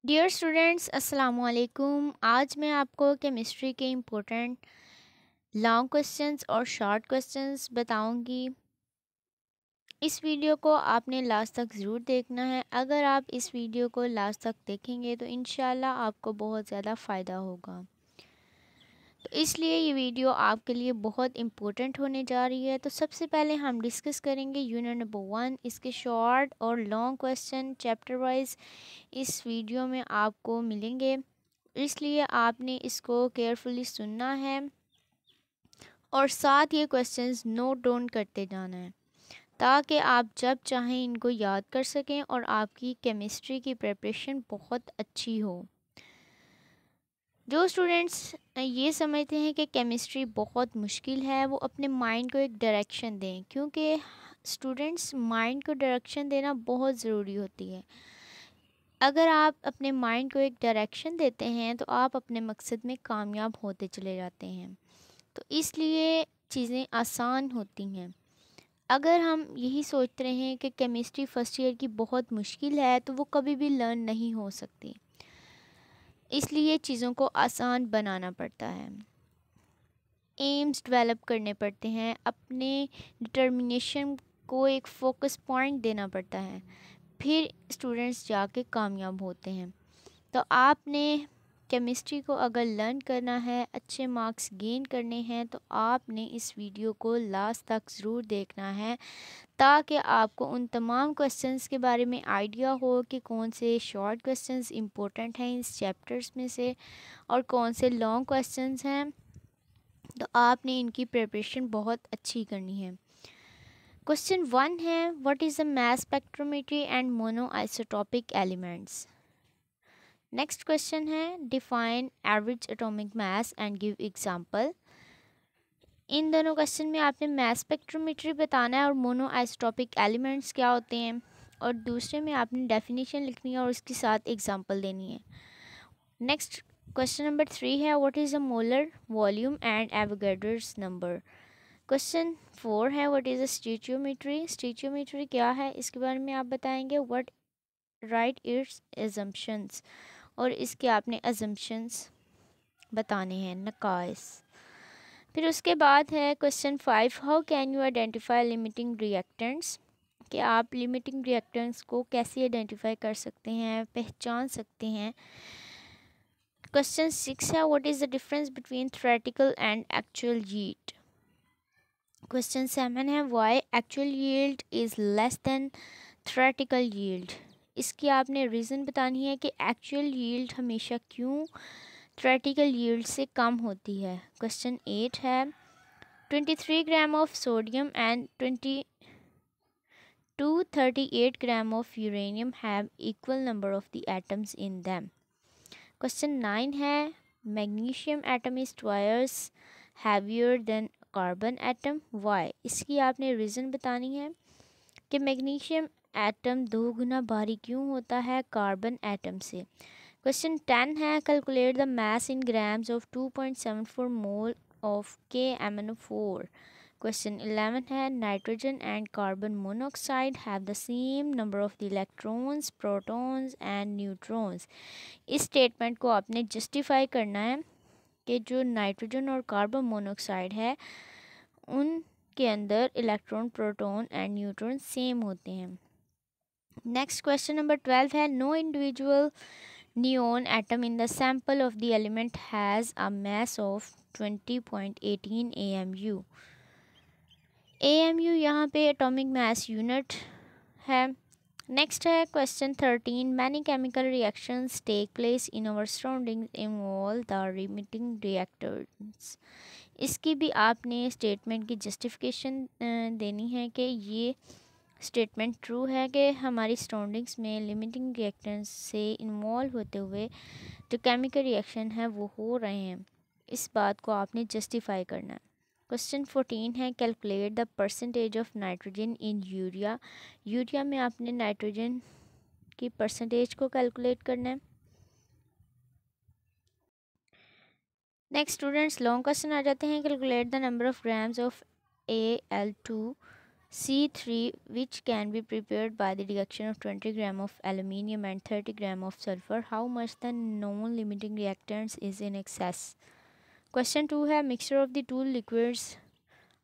Dear students, अस्सलाम वालेकुम। आज मैं आपको केमिस्ट्री के इम्पोर्टेंट लॉन्ग क्वेश्चंस और शॉर्ट क्वेश्चंस बताऊंगी। इस वीडियो को आपने लास्ट तक ज़रूर देखना है। अगर आप इस वीडियो को लास्ट तक देखेंगे तो इंशाल्लाह आपको बहुत ज़्यादा फ़ायदा होगा। तो इसलिए ये वीडियो आपके लिए बहुत इम्पोर्टेंट होने जा रही है। तो सबसे पहले हम डिस्कस करेंगे यूनिट नंबर 1, इसके शॉर्ट और लॉन्ग क्वेश्चन चैप्टर वाइज इस वीडियो में आपको मिलेंगे, इसलिए आपने इसको केयरफुली सुनना है और साथ ये क्वेश्चंस नोट डाउन करते जाना है ताकि आप जब चाहें इनको याद कर सकें और आपकी केमिस्ट्री की प्रिपरेशन बहुत अच्छी हो। जो स्टूडेंट्स ये समझते हैं कि केमिस्ट्री बहुत मुश्किल है, वो अपने माइंड को एक डायरेक्शन दें, क्योंकि स्टूडेंट्स माइंड को डायरेक्शन देना बहुत ज़रूरी होती है। अगर आप अपने माइंड को एक डायरेक्शन देते हैं तो आप अपने मकसद में कामयाब होते चले जाते हैं। तो इसलिए चीज़ें आसान होती हैं। अगर हम यही सोचते रहें कि केमिस्ट्री फ़र्स्ट ईयर की बहुत मुश्किल है तो वो कभी भी लर्न नहीं हो सकती। इसलिए चीज़ों को आसान बनाना पड़ता है, एम्स डेवलप करने पड़ते हैं, अपने डिटर्मिनेशन को एक फोकस पॉइंट देना पड़ता है, फिर स्टूडेंट्स जाके कामयाब होते हैं। तो आपने केमिस्ट्री को अगर लर्न करना है, अच्छे मार्क्स गेन करने हैं, तो आपने इस वीडियो को लास्ट तक ज़रूर देखना है ताकि आपको उन तमाम क्वेश्चंस के बारे में आइडिया हो कि कौन से शॉर्ट क्वेश्चंस इम्पोर्टेंट हैं इस चैप्टर्स में से और कौन से लॉन्ग क्वेश्चंस हैं। तो आपने इनकी प्रिपरेशन बहुत अच्छी करनी है। क्वेश्चन 1 है, what is the mass spectrometry and mono isotopic elements. Next question है, define average atomic mass and give example. इन दोनों क्वेश्चन में आपने मास स्पेक्ट्रोमेट्री बताना है और मोनो आइसोटोपिक एलिमेंट्स क्या होते हैं, और दूसरे में आपने डेफिनेशन लिखनी है और उसके साथ एग्जांपल देनी है। नेक्स्ट क्वेश्चन नंबर 3 है, what is the molar volume and Avogadro's number. Question 4 है, व्हाट इज़ द स्टीचियोमेट्री। स्टीचियोमेट्री क्या है इसके बारे में आप बताएंगे। व्हाट राइट इट्स एजम्पशंस, और इसके आपने अजम्पशंस बताने हैं, नकाइस। फिर उसके बाद है question 5, how can you identify limiting reactants, कि आप लिमिटिंग रिएक्टेंट्स को कैसे आइडेंटिफाई कर सकते हैं, पहचान सकते हैं। क्वेश्चन 6 है, what is the difference between theoretical and actual yield. Question 7 है, why actual yield is less than theoretical yield. इसकी आपने रीज़न बतानी है कि एक्चुअल यील्ड हमेशा क्यों थ्योरेटिकल यील्ड से कम होती है। क्वेश्चन 8 है, 23 gram of sodium and 38 gram of uranium have equal number of the atoms in them. Question 9 है, magnesium atom is twice heavier than carbon atom, why. इसकी आपने रीज़न बतानी है कि मैग्नीशियम एटम 2 गुना भारी क्यों होता है कार्बन एटम से। क्वेश्चन 10 है, calculate the mass in grams of 2.74 mole of KMnO4। Question 11 है, nitrogen and carbon monoxide have the same number of the electrons, protons and neutrons. इस स्टेटमेंट को आपने जस्टिफाई करना है कि जो नाइट्रोजन और कार्बन मोनोऑक्साइड है उनके अंदर electron, proton and neutron same होते हैं। नेक्स्ट क्वेश्चन नंबर 12 है, no individual neon atom in the sample of the element has a mass of 20.18 AMU। AMU यहाँ पे एटॉमिक मास यूनिट है। नेक्स्ट है question 13, many chemical reactions take place in our surroundings involve the limiting reactors. इसकी भी आपने statement की justification देनी है कि ये स्टेटमेंट ट्रू है कि हमारी सराउंडिंग्स में लिमिटिंग रिएक्टेंट्स से इन्वॉल्व होते हुए जो केमिकल रिएक्शन है वो हो रहे हैं। इस बात को आपने जस्टिफाई करना है। क्वेश्चन 14 है, calculate the percentage of nitrogen in urea. Urea में आपने नाइट्रोजन की परसेंटेज को कैलकुलेट करना है। नेक्स्ट स्टूडेंट्स, लॉन्ग क्वेश्चन आ जाते हैं, calculate the number of grams of AL2 C3, which can be prepared by the reduction of 20 gram of aluminium and 30 gram of sulfur. How much the non-limiting reactants is in excess? Question 2 है mixture of the two liquids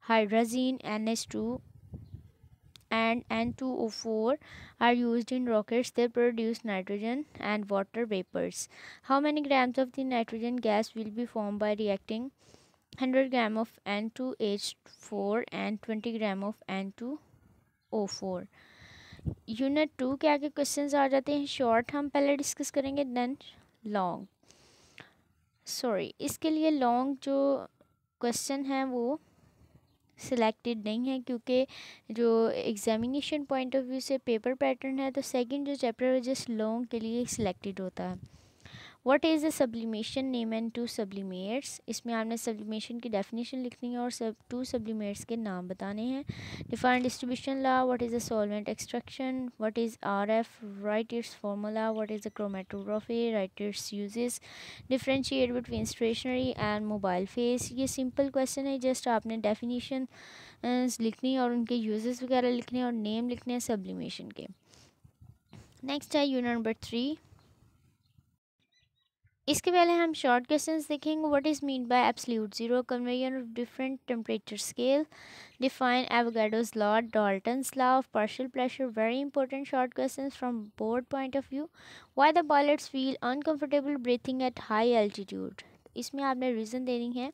hydrazine NH2 and N2O4 are used in rockets. They produce nitrogen and water vapors. How many grams of the nitrogen gas will be formed by reacting 100 gram of N2H4 and 20 gram of N2O4? Unit 2 के आगे questions आ जाते हैं short हम पहले discuss करेंगे then long. इसके लिए long जो क्वेश्चन है वो सिलेक्टेड नहीं है क्योंकि जो एग्जामिनेशन पॉइंट ऑफ व्यू से पेपर पैटर्न है तो सेकंड जो चैप्टर है जस्ट लॉन्ग के लिए सिलेक्टेड होता है। What is the sublimation name and to sublimates? इसमें आपने सब्लिमेशन की डेफिनेशन लिखनी है और टू सब्लिमेट्स के नाम बताने हैं। Define distribution law, what is the solvent extraction, what is RF, write its formula, what is the chromatography, write its uses, differentiate between stationary and mobile phase. ये सिंपल क्वेश्चन है, just आपने definition लिखनी है और उनके uses वगैरह लिखने हैं और नेम लिखने हैं सब्लिमेशन के। नेक्स्ट है यूनिट नंबर 3। इसके पहले हम शॉर्ट क्वेश्चंस देखेंगे। What is mean by absolute zero, conveyor of different temperature scale, define Avogadro's law, Dalton's law of partial pressure. Very important short questions from board point of view. Why the pilots feel uncomfortable breathing at high altitude? इसमें आपने reason देनी है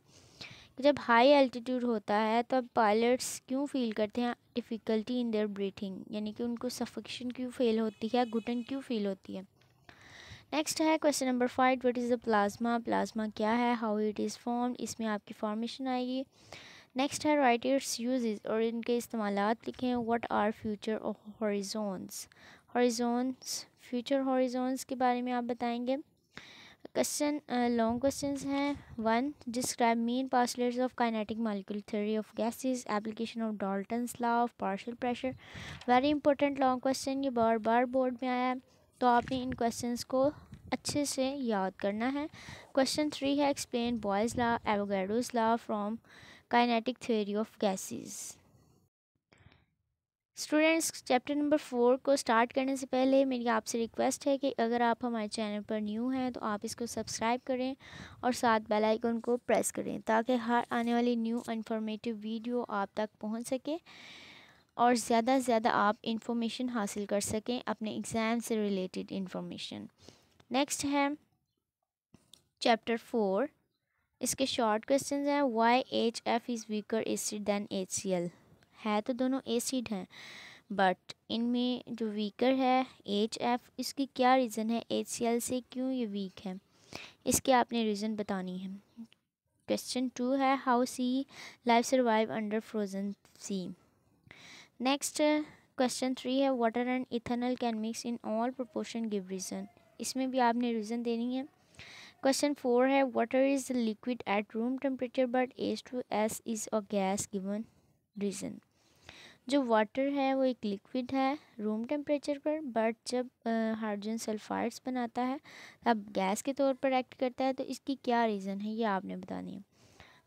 कि जब high altitude होता है तब pilots क्यों फील करते हैं डिफ़िकल्टी इन देयर ब्रीथिंग, यानी कि उनको सफोकेशन क्यों फील होती है, घुटन क्यों फील होती है। नेक्स्ट है question number 5। What is the plasma? Plasma क्या है, हाउ इट इज़ फॉर्म्ड, इसमें आपकी फॉर्मेशन आएगी। नेक्स्ट है राइट इट्स यूजेस और इनके इस्तेमालात लिखें। What are future horizons? Horizons future horizons के बारे में आप बताएंगे। क्वेश्चन लॉन्ग क्वेश्चंस हैं। 1, describe main postulates of kinetic molecule theory of gases, application of Dalton's law of partial pressure. Very important long question, ये बार बार बोर्ड में आया है तो आपने इन क्वेश्चंस को अच्छे से याद करना है। क्वेश्चन 3 है explain boys law, Avogadro's law from kinetic theory of gases. Students, chapter number 4 को स्टार्ट करने से पहले मेरी आपसे रिक्वेस्ट है कि अगर आप हमारे चैनल पर न्यू हैं तो आप इसको सब्सक्राइब करें और साथ बेल आइकन को प्रेस करें ताकि हर आने वाली न्यू इन्फॉर्मेटिव वीडियो आप तक पहुंच सके और ज़्यादा से ज़्यादा आप इंफॉर्मेशन हासिल कर सकें अपने एग्ज़ाम से रिलेटेड इंफॉर्मेशन। नेक्स्ट है चैप्टर 4। इसके शॉर्ट क्वेश्चंस हैं। Why HF is weaker acid than HCl? है तो दोनों एसिड हैं बट इनमें जो वीकर है HF, इसकी क्या रीज़न है, HCl से क्यों ये वीक है, इसके आपने रीज़न बतानी है। क्वेश्चन 2 है how sea life survive under frozen sea. Next question 3 है water and ethanol can mix in all proportion, give reason. इसमें भी आपने रीज़न देनी है। क्वेश्चन 4 है water is liquid at room temperature but H2S is a gas, given reason. जो water है वो एक लिक्विड है रूम टेम्परेचर पर बट जब हाइड्रोजन सल्फाइड्स बनाता है तब गैस के तौर पर एक्ट करता है, तो इसकी क्या रीज़न है ये आपने बतानी है।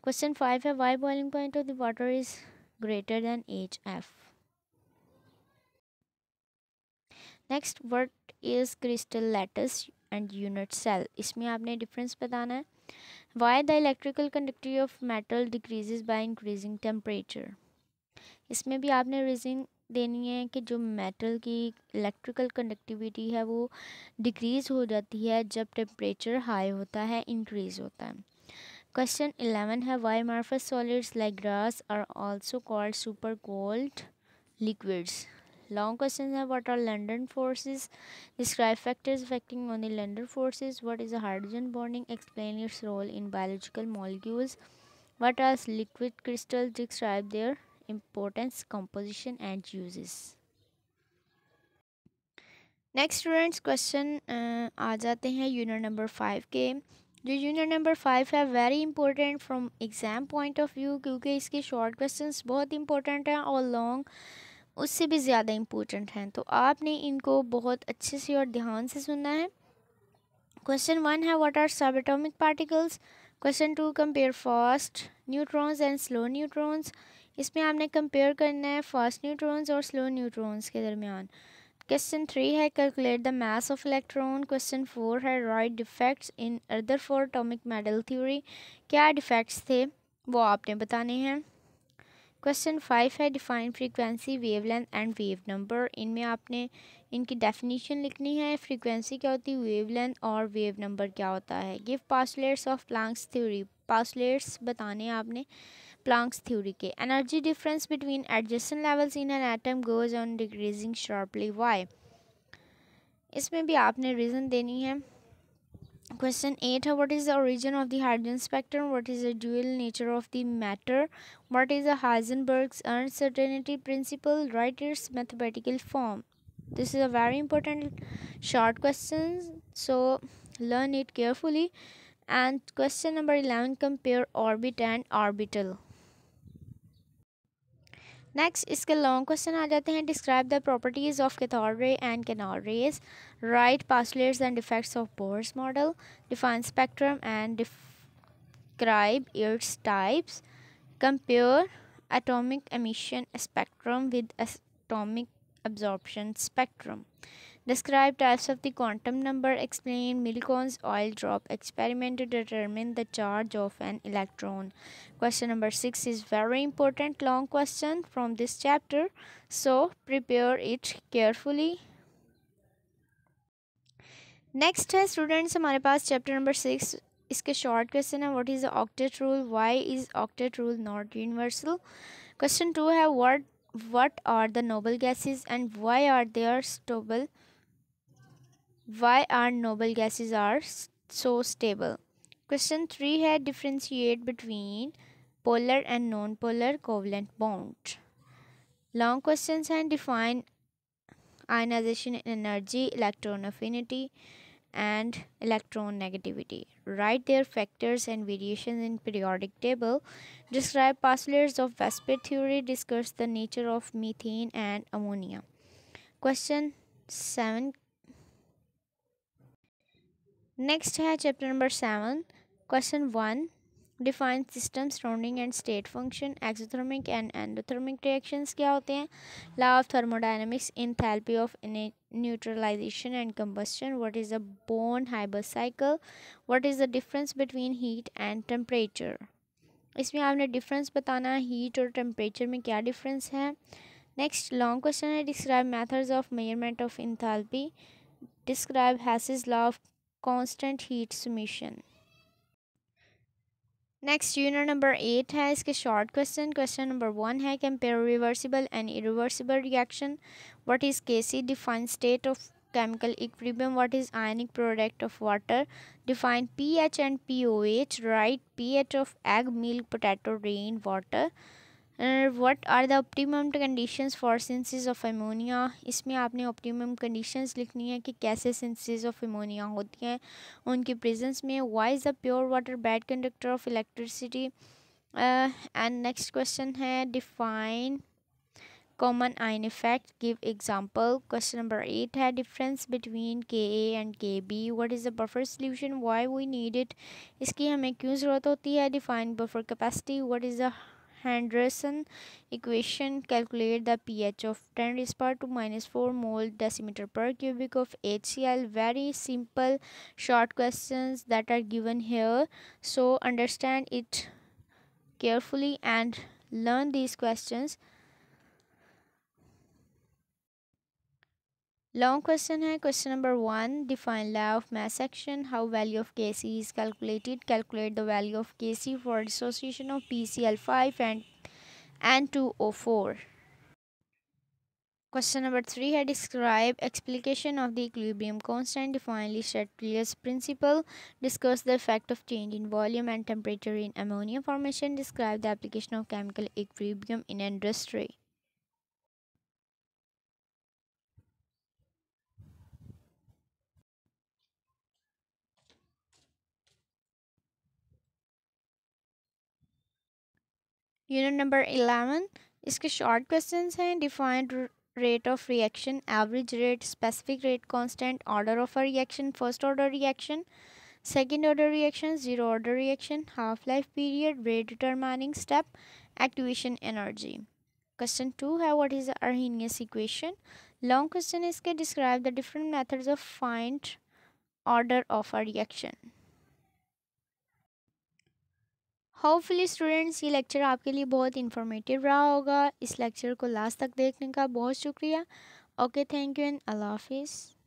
क्वेश्चन 5 है why boiling point of the water is greater than HF। Next what is crystal lattice and unit cell? इसमें आपने डिफरेंस बताना है। Why the electrical conductivity of metal decreases by increasing temperature? इसमें भी आपने रीज़न देनी है कि जो मेटल की इलेक्ट्रिकल कंडक्टिविटी है वो डिक्रीज़ हो जाती है जब टेम्परेचर हाई होता है, इंक्रीज़ होता है। क्वेश्चन 11 है why amorphous solids like glass are also called super cold liquids. Long question है what are London forces, describe factors affecting on the London forces, what is a hydrogen bonding, explain its role in biological molecules, what are liquid crystals, describe their importance, composition and uses. Next students question आ जाते हैं unit number 5 के। जो unit number 5 है very important from exam point of view क्योंकि इसके short questions बहुत important हैं और लॉन्ग उससे भी ज़्यादा इम्पोर्टेंट हैं, तो आपने इनको बहुत अच्छे से और ध्यान से सुनना है। क्वेश्चन 1 है व्हाट आर सब atomic particles. Question 2 compare fast neutrons and slow neutrons. इसमें आपने कंपेयर करना है फास्ट न्यूट्रॉन्स और स्लो न्यूट्रॉन्स के दरमियान। क्वेश्चन 3 है calculate the mass of electron. Question 4 है right defects in other four atomic medal theory. क्या डिफेक्ट्स थे वो आपने बताने हैं। क्वेश्चन 5 है define frequency, wavelength and wave number. इनमें आपने इनकी डेफिनेशन लिखनी है, फ्रीक्वेंसी क्या होती है, वेवलेंथ और वेव नंबर क्या होता है। Give postulates of Planck's theory, postulates बताने हैं आपने प्लैंक्स थ्योरी के। Energy difference between adjacent levels in an atom goes on decreasing sharply, why. इसमें भी आपने रीज़न देनी है। Question 8 है what is the origin of the hydrogen spectrum, what is the dual nature of the matter, what is the Heisenberg's uncertainty principle, write its mathematical form. This is a very important short question, so learn it carefully. And question number 11, compare orbit and orbital. Next इसके long question आ जाते हैं। Describe the properties of cathode ray and canal rays, write postulates and defects of Bohr's model, define spectrum and describe its types, compare atomic emission spectrum with atomic absorption spectrum, describe types of the quantum number, explain Milcon's oil drop experiment to determine the charge of an electron. Question number 6 is very important long question from this chapter, so prepare it carefully. Next है students हमारे पास chapter number 6, इसके short question है what is the octet rule, why is octet rule not universal. Question 2 है what are the noble gases and why are they stable, why are noble gases are so stable. Question 3 है differentiate between polar and non-polar covalent bond. Long questions हैं define ionization energy, electron affinity and electron negativity, write their factors and variations in periodic table, describe postulates of Weisbach theory, discuss the nature of methane and ammonia. Question 7 next है chapter number 7. Question 1 define system surrounding and state function, exothermic and endothermic reactions क्या होते हैं, law of thermodynamics, enthalpy of neutralization and combustion, what is a Born-Haber cycle, what is the difference between heat and temperature. इसमें आपने difference बताना है heat और temperature में क्या डिफरेंस है। नेक्स्ट लॉन्ग क्वेश्चन है describe methods of measurement of enthalpy, describe Hess's law of constant heat summation. Next unit number 8 है इसके शॉर्ट क्वेश्चन। क्वेश्चन नंबर 1 है compare reversible and irreversible reaction, what is KC, define state of chemical equilibrium, what is ionic product of water, define pH and POH, write pH of egg, milk, potato, rain water, what are the optimum conditions for synthesis of ammonia. इसमें आपने optimum conditions लिखनी है कि कैसे synthesis of ammonia होती हैं उनकी presence में, why is the pure water bad conductor of electricity, and next question है define common ion effect, give example. Question number 8 है difference between Ka and Kb, what is the buffer solution, why we need it, इसकी हमें क्यों ज़रूरत होती है, define buffer capacity, what is the Henderson equation, calculate the pH of 10 raised power to -4 mole decimeter per cubic of HCl. Very simple short questions that are given here, so understand it carefully and learn these questions. Long question है question number 1 define law of mass action, how value of Kc is calculated, calculate the value of Kc for dissociation of PCl5 and N2O4. Question number 3 है describe explication of the equilibrium constant, define Leibniz's principle, discuss the effect of change in volume and temperature in ammonia formation, describe the application of chemical equilibrium in industry. Unit number 11 इसके short questions हैं defined rate of reaction, average rate, specific rate constant, order of a reaction, first order reaction, second order reaction, zero order reaction, half life period, rate determining step, activation energy. Question 2 है what is the Arrhenius equation? Long question इसके describe the different methods of find order of a reaction. Hopefully students ये lecture आपके लिए बहुत informative रहा होगा। इस lecture को लास्ट तक देखने का बहुत शुक्रिया। ओके, थैंक यू एंड अल्लाह हाफिज़।